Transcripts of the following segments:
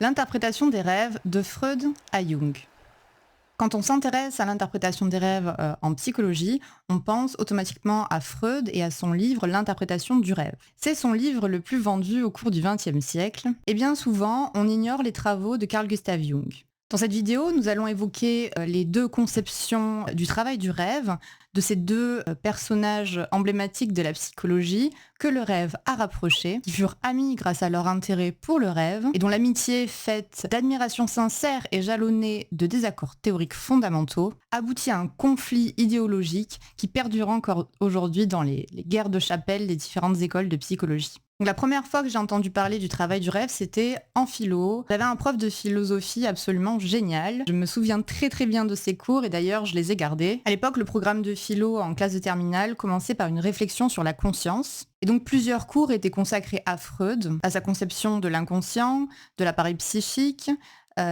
L'interprétation des rêves de Freud à Jung. Quand on s'intéresse à l'interprétation des rêves en psychologie, on pense automatiquement à Freud et à son livre L'interprétation du rêve. C'est son livre le plus vendu au cours du XXe siècle, et bien souvent, on ignore les travaux de Carl Gustav Jung. Dans cette vidéo, nous allons évoquer les deux conceptions du travail du rêve, de ces deux personnages emblématiques de la psychologie que le rêve a rapprochés, qui furent amis grâce à leur intérêt pour le rêve, et dont l'amitié faite d'admiration sincère et jalonnée de désaccords théoriques fondamentaux aboutit à un conflit idéologique qui perdure encore aujourd'hui dans les guerres de chapelle des différentes écoles de psychologie. Donc la première fois que j'ai entendu parler du travail du rêve, c'était en philo. J'avais un prof de philosophie absolument génial. Je me souviens très très bien de ses cours et d'ailleurs je les ai gardés. À l'époque, le programme de philo en classe de terminale commençait par une réflexion sur la conscience. Et donc plusieurs cours étaient consacrés à Freud, à sa conception de l'inconscient, de l'appareil psychique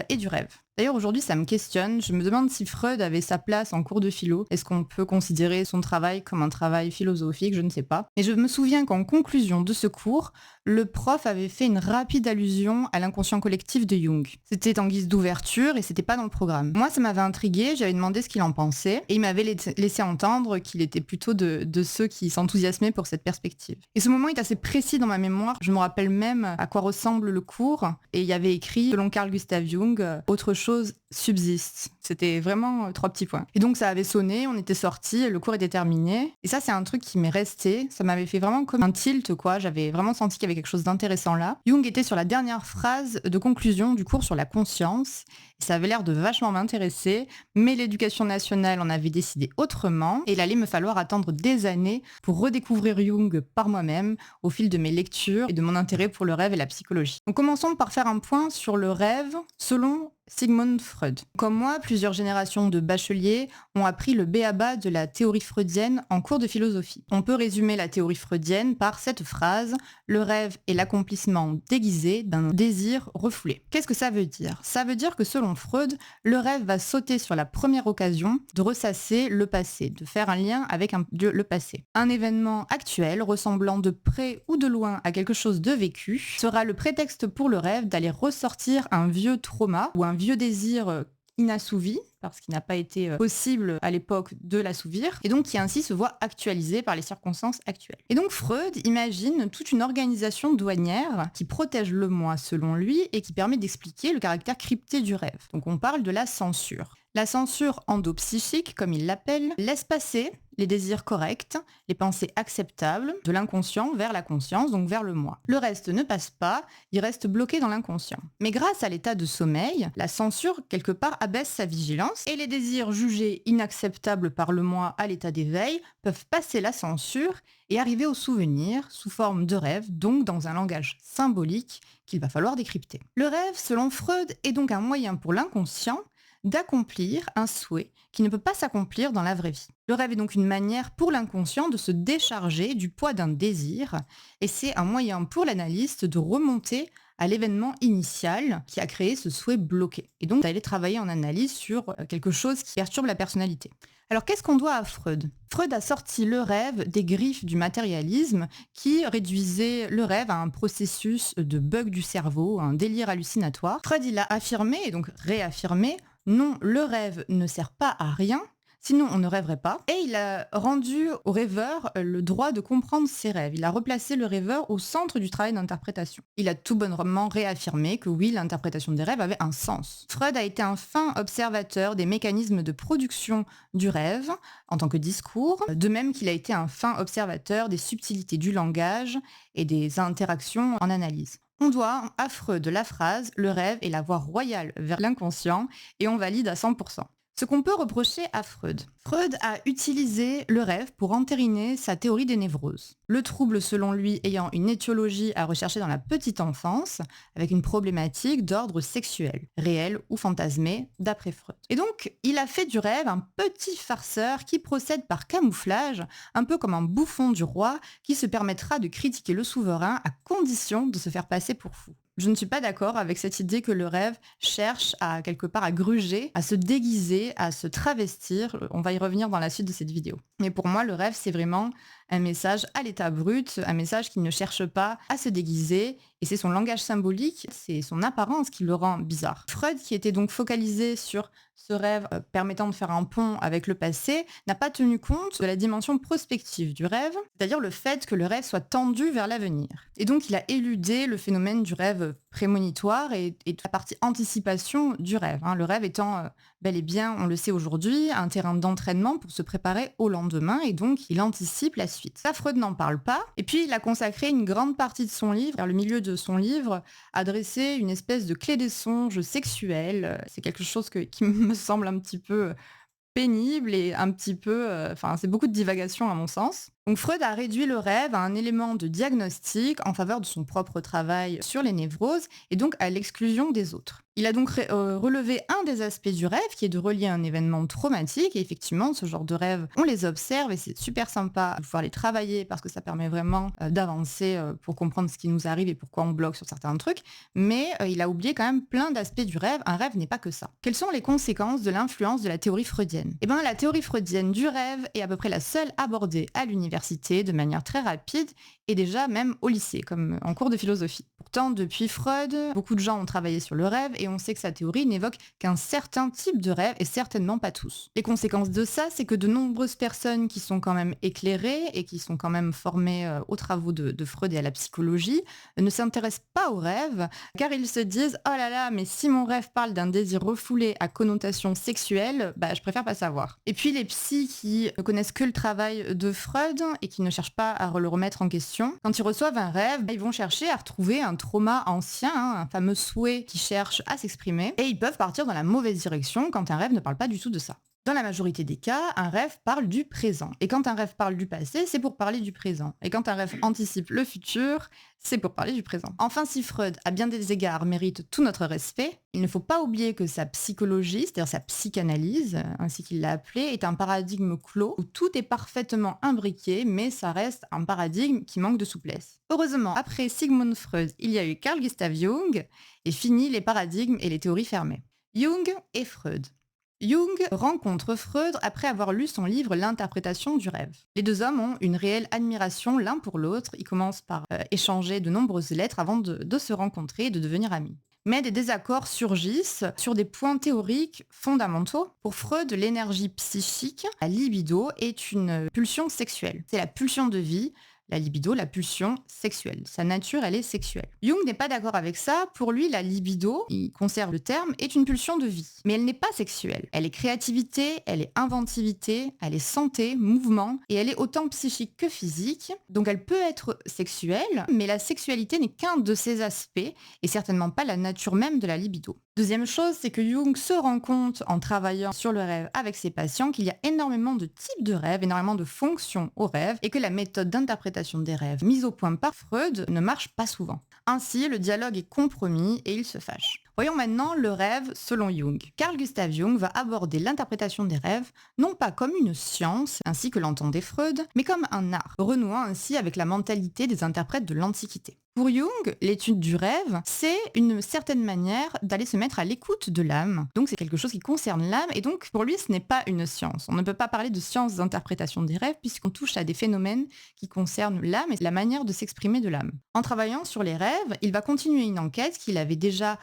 et du rêve. D'ailleurs, aujourd'hui, ça me questionne. Je me demande si Freud avait sa place en cours de philo. Est-ce qu'on peut considérer son travail comme un travail philosophique? Je ne sais pas. Mais je me souviens qu'en conclusion de ce cours, le prof avait fait une rapide allusion à l'inconscient collectif de Jung. C'était en guise d'ouverture et c'était pas dans le programme. Moi, ça m'avait intrigué, j'avais demandé ce qu'il en pensait et il m'avait laissé entendre qu'il était plutôt de ceux qui s'enthousiasmaient pour cette perspective. Et ce moment est assez précis dans ma mémoire. Je me rappelle même à quoi ressemble le cours et il y avait écrit, selon Carl Gustav Jung, autre chose subsiste. C'était vraiment 3 petits points. Et donc ça avait sonné, on était sortis, le cours était terminé. Et ça, c'est un truc qui m'est resté. Ça m'avait fait vraiment comme un tilt, quoi. J'avais vraiment senti qu'il y avait quelque chose d'intéressant là. Jung était sur la dernière phrase de conclusion du cours sur la conscience. Et ça avait l'air de vachement m'intéresser, mais l'éducation nationale en avait décidé autrement. Et il allait me falloir attendre des années pour redécouvrir Jung par moi-même au fil de mes lectures et de mon intérêt pour le rêve et la psychologie. Donc commençons par faire un point sur le rêve selon Sigmund Freud. Comme moi, plusieurs générations de bacheliers ont appris le b.a.-ba de la théorie freudienne en cours de philosophie. On peut résumer la théorie freudienne par cette phrase « Le rêve est l'accomplissement déguisé d'un désir refoulé ». Qu'est-ce que ça veut dire? Ça veut dire que selon Freud, le rêve va sauter sur la première occasion de ressasser le passé, de faire un lien avec le passé. Un événement actuel, ressemblant de près ou de loin à quelque chose de vécu, sera le prétexte pour le rêve d'aller ressortir un vieux trauma ou un vieux désir inassouvi, parce qu'il n'a pas été possible à l'époque de l'assouvir, et donc qui ainsi se voit actualisé par les circonstances actuelles. Et donc Freud imagine toute une organisation douanière qui protège le moi selon lui et qui permet d'expliquer le caractère crypté du rêve. Donc on parle de la censure. La censure endopsychique, comme il l'appelle, laisse passer les désirs corrects, les pensées acceptables, de l'inconscient vers la conscience, donc vers le moi. Le reste ne passe pas, il reste bloqué dans l'inconscient. Mais grâce à l'état de sommeil, la censure, quelque part, abaisse sa vigilance et les désirs jugés inacceptables par le moi à l'état d'éveil peuvent passer la censure et arriver au souvenir sous forme de rêve, donc dans un langage symbolique qu'il va falloir décrypter. Le rêve, selon Freud, est donc un moyen pour l'inconscient d'accomplir un souhait qui ne peut pas s'accomplir dans la vraie vie. Le rêve est donc une manière pour l'inconscient de se décharger du poids d'un désir et c'est un moyen pour l'analyste de remonter à l'événement initial qui a créé ce souhait bloqué. Et donc d'aller travailler en analyse sur quelque chose qui perturbe la personnalité. Alors qu'est-ce qu'on doit à Freud? Freud a sorti le rêve des griffes du matérialisme qui réduisait le rêve à un processus de bug du cerveau, un délire hallucinatoire. Freud il a affirmé et donc réaffirmé non, le rêve ne sert pas à rien, sinon on ne rêverait pas. Et il a rendu au rêveur le droit de comprendre ses rêves. Il a replacé le rêveur au centre du travail d'interprétation. Il a tout bonnement réaffirmé que oui, l'interprétation des rêves avait un sens. Freud a été un fin observateur des mécanismes de production du rêve en tant que discours, de même qu'il a été un fin observateur des subtilités du langage et des interactions en analyse. On doit à Freud la phrase « Le rêve est la voie royale vers l'inconscient » et on valide à 100%. Ce qu'on peut reprocher à Freud. Freud a utilisé le rêve pour entériner sa théorie des névroses. Le trouble, selon lui, ayant une étiologie à rechercher dans la petite enfance, avec une problématique d'ordre sexuel, réel ou fantasmé, d'après Freud. Et donc, il a fait du rêve un petit farceur qui procède par camouflage, un peu comme un bouffon du roi, qui se permettra de critiquer le souverain à condition de se faire passer pour fou. Je ne suis pas d'accord avec cette idée que le rêve cherche à quelque part à gruger, à se déguiser, à se travestir. On va y revenir dans la suite de cette vidéo. Mais pour moi, le rêve, c'est vraiment un message à l'état brut, un message qui ne cherche pas à se déguiser, et c'est son langage symbolique, c'est son apparence qui le rend bizarre. Freud, qui était donc focalisé sur ce rêve permettant de faire un pont avec le passé, n'a pas tenu compte de la dimension prospective du rêve, c'est-à-dire le fait que le rêve soit tendu vers l'avenir. Et donc il a éludé le phénomène du rêve prémonitoire et la partie anticipation du rêve, hein. Le rêve étant bel et bien, on le sait aujourd'hui, un terrain d'entraînement pour se préparer au lendemain, et donc il anticipe la suite. Ça, Freud n'en parle pas. Et puis il a consacré une grande partie de son livre, vers le milieu de son livre, à dresser une espèce de clé des songes sexuels. C'est quelque chose qui me semble un petit peu pénible et un petit peu... Enfin, c'est beaucoup de divagation à mon sens. Donc Freud a réduit le rêve à un élément de diagnostic en faveur de son propre travail sur les névroses et donc à l'exclusion des autres. Il a donc relevé un des aspects du rêve qui est de relier un événement traumatique, et effectivement ce genre de rêve on les observe et c'est super sympa de pouvoir les travailler parce que ça permet vraiment d'avancer pour comprendre ce qui nous arrive et pourquoi on bloque sur certains trucs, mais il a oublié quand même plein d'aspects du rêve. Un rêve n'est pas que ça. Quelles sont les conséquences de l'influence de la théorie freudienne ? Eh bien, la théorie freudienne du rêve est à peu près la seule abordée à l'université de manière très rapide, et déjà même au lycée, comme en cours de philosophie. Pourtant, depuis Freud, beaucoup de gens ont travaillé sur le rêve et on sait que sa théorie n'évoque qu'un certain type de rêve et certainement pas tous. Les conséquences de ça, c'est que de nombreuses personnes qui sont quand même éclairées et qui sont quand même formées aux travaux de Freud et à la psychologie ne s'intéressent pas au rêve, car ils se disent « Oh là là, mais si mon rêve parle d'un désir refoulé à connotation sexuelle, je préfère pas savoir ». Et puis les psys qui ne connaissent que le travail de Freud et qui ne cherchent pas à le remettre en question, quand ils reçoivent un rêve, ils vont chercher à retrouver un trauma ancien, un fameux souhait qui cherche à s'exprimer, et ils peuvent partir dans la mauvaise direction quand un rêve ne parle pas du tout de ça. Dans la majorité des cas, un rêve parle du présent. Et quand un rêve parle du passé, c'est pour parler du présent. Et quand un rêve anticipe le futur, c'est pour parler du présent. Enfin, si Freud, à bien des égards, mérite tout notre respect, il ne faut pas oublier que sa psychologie, c'est-à-dire sa psychanalyse, ainsi qu'il l'a appelée, est un paradigme clos où tout est parfaitement imbriqué, mais ça reste un paradigme qui manque de souplesse. Heureusement, après Sigmund Freud, il y a eu Carl Gustav Jung, et fini les paradigmes et les théories fermées. Jung et Freud. Jung rencontre Freud après avoir lu son livre L'interprétation du rêve. Les deux hommes ont une réelle admiration l'un pour l'autre. Ils commencent par échanger de nombreuses lettres avant de se rencontrer et de devenir amis. Mais des désaccords surgissent sur des points théoriques fondamentaux. Pour Freud, l'énergie psychique, la libido, est une pulsion sexuelle. C'est la pulsion de vie. La libido, la pulsion sexuelle. Sa nature, elle est sexuelle. Jung n'est pas d'accord avec ça. Pour lui, la libido, il conserve le terme, est une pulsion de vie. Mais elle n'est pas sexuelle. Elle est créativité, elle est inventivité, elle est santé, mouvement, et elle est autant psychique que physique. Donc elle peut être sexuelle, mais la sexualité n'est qu'un de ses aspects, et certainement pas la nature même de la libido. Deuxième chose, c'est que Jung se rend compte en travaillant sur le rêve avec ses patients qu'il y a énormément de types de rêves, énormément de fonctions au rêve, et que la méthode d'interprétation des rêves mise au point par Freud ne marche pas souvent. Ainsi, le dialogue est compromis et il se fâche. Voyons maintenant le rêve selon Jung. Carl Gustav Jung va aborder l'interprétation des rêves non pas comme une science, ainsi que l'entendait Freud, mais comme un art, renouant ainsi avec la mentalité des interprètes de l'Antiquité. Pour Jung, l'étude du rêve, c'est une certaine manière d'aller se mettre à l'écoute de l'âme. Donc c'est quelque chose qui concerne l'âme, et donc pour lui ce n'est pas une science. On ne peut pas parler de science d'interprétation des rêves puisqu'on touche à des phénomènes qui concernent l'âme et la manière de s'exprimer de l'âme. En travaillant sur les rêves, il va continuer une enquête qu'il avait déjà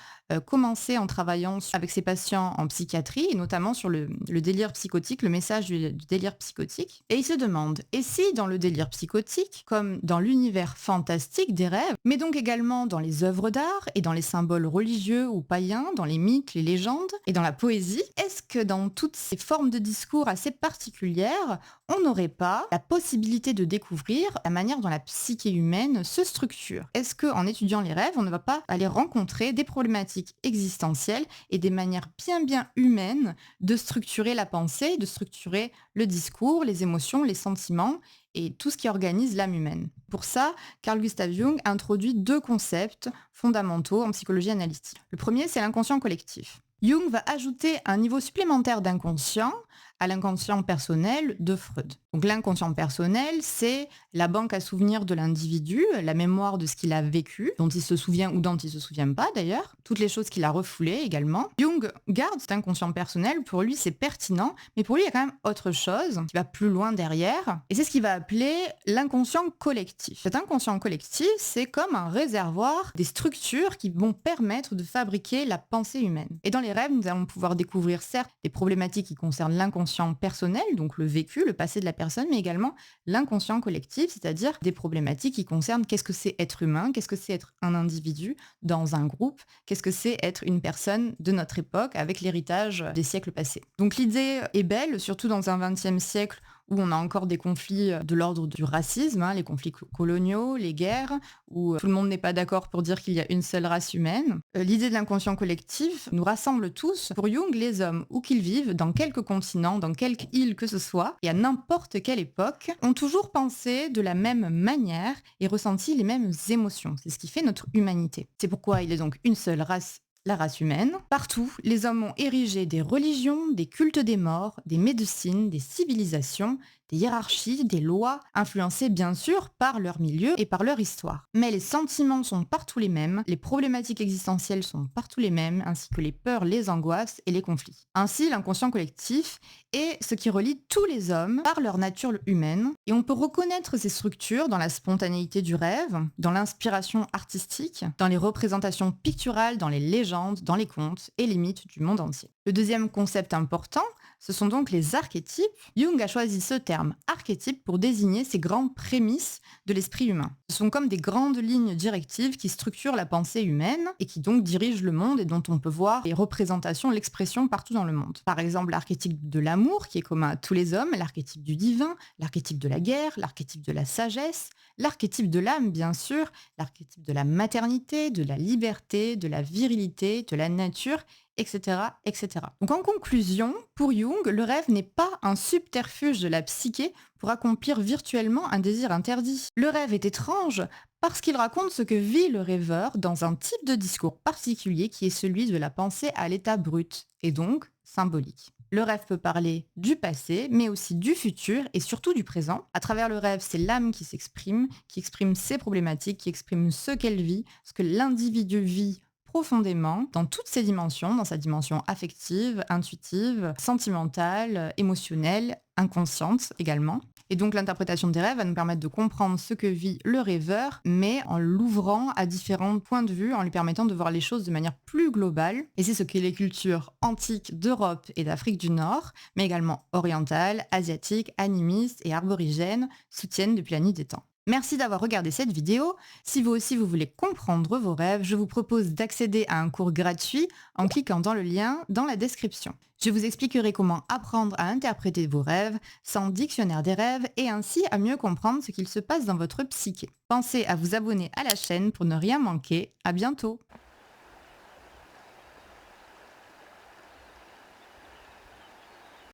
commencé en travaillant avec ses patients en psychiatrie, et notamment sur le délire psychotique, le message du délire psychotique. Et il se demande, et si dans le délire psychotique, comme dans l'univers fantastique des rêves, mais donc également dans les œuvres d'art et dans les symboles religieux ou païens, dans les mythes, les légendes et dans la poésie, est-ce que dans toutes ces formes de discours assez particulières, on n'aurait pas la possibilité de découvrir la manière dont la psyché humaine se structure? Est-ce qu'en étudiant les rêves, on ne va pas aller rencontrer des problématiques existentielles et des manières bien humaines de structurer la pensée, de structurer le discours, les émotions, les sentiments et tout ce qui organise l'âme humaine? Pour ça, Carl Gustav Jung introduit deux concepts fondamentaux en psychologie analytique. Le premier, c'est l'inconscient collectif. Jung va ajouter un niveau supplémentaire d'inconscient à l'inconscient personnel de Freud. Donc l'inconscient personnel, c'est la banque à souvenirs de l'individu, la mémoire de ce qu'il a vécu, dont il se souvient ou dont il se souvient pas d'ailleurs, toutes les choses qu'il a refoulées également. Jung garde cet inconscient personnel, pour lui c'est pertinent, mais pour lui il y a quand même autre chose qui va plus loin derrière, et c'est ce qu'il va appeler l'inconscient collectif. Cet inconscient collectif, c'est comme un réservoir des structures qui vont permettre de fabriquer la pensée humaine. Et dans les rêves, nous allons pouvoir découvrir certes des problématiques qui concernent l'inconscient personnel, donc le vécu, le passé de la personne, mais également l'inconscient collectif, c'est-à-dire des problématiques qui concernent qu'est-ce que c'est être humain, qu'est-ce que c'est être un individu dans un groupe, qu'est-ce que c'est être une personne de notre époque avec l'héritage des siècles passés. Donc l'idée est belle, surtout dans un XXe siècle où on a encore des conflits de l'ordre du racisme, les conflits coloniaux, les guerres, où tout le monde n'est pas d'accord pour dire qu'il y a une seule race humaine. L'idée de l'inconscient collectif nous rassemble tous. Pour Jung, les hommes, où qu'ils vivent, dans quelque continent, dans quelque île que ce soit, et à n'importe quelle époque, ont toujours pensé de la même manière et ressenti les mêmes émotions. C'est ce qui fait notre humanité. C'est pourquoi il est donc une seule race, la race humaine. Partout, les hommes ont érigé des religions, des cultes des morts, des médecines, des civilisations, des hiérarchies, des lois, influencées bien sûr par leur milieu et par leur histoire. Mais les sentiments sont partout les mêmes, les problématiques existentielles sont partout les mêmes, ainsi que les peurs, les angoisses et les conflits. Ainsi, l'inconscient collectif est ce qui relie tous les hommes par leur nature humaine, et on peut reconnaître ces structures dans la spontanéité du rêve, dans l'inspiration artistique, dans les représentations picturales, dans les légendes, dans les contes et les mythes du monde entier. Le deuxième concept important, ce sont donc les archétypes. Jung a choisi ce terme archétype pour désigner ces grandes prémices de l'esprit humain. Ce sont comme des grandes lignes directives qui structurent la pensée humaine et qui donc dirigent le monde et dont on peut voir les représentations, l'expression partout dans le monde. Par exemple, l'archétype de l'amour qui est commun à tous les hommes, l'archétype du divin, l'archétype de la guerre, l'archétype de la sagesse, l'archétype de l'âme bien sûr, l'archétype de la maternité, de la liberté, de la virilité, de la nature, etc., etc. Donc en conclusion, pour Jung, le rêve n'est pas un subterfuge de la psyché pour accomplir virtuellement un désir interdit. Le rêve est étrange parce qu'il raconte ce que vit le rêveur dans un type de discours particulier qui est celui de la pensée à l'état brut, et donc symbolique. Le rêve peut parler du passé, mais aussi du futur et surtout du présent. À travers le rêve, c'est l'âme qui s'exprime, qui exprime ses problématiques, qui exprime ce qu'elle vit, ce que l'individu vit profondément dans toutes ses dimensions, dans sa dimension affective, intuitive, sentimentale, émotionnelle, inconsciente également. Et donc l'interprétation des rêves va nous permettre de comprendre ce que vit le rêveur, mais en l'ouvrant à différents points de vue, en lui permettant de voir les choses de manière plus globale. Et c'est ce que les cultures antiques d'Europe et d'Afrique du Nord, mais également orientales, asiatiques, animistes et aborigènes, soutiennent depuis la nuit des temps. Merci d'avoir regardé cette vidéo. Si vous aussi vous voulez comprendre vos rêves, je vous propose d'accéder à un cours gratuit en cliquant dans le lien dans la description. Je vous expliquerai comment apprendre à interpréter vos rêves sans dictionnaire des rêves et ainsi à mieux comprendre ce qu'il se passe dans votre psyché. Pensez à vous abonner à la chaîne pour ne rien manquer. À bientôt!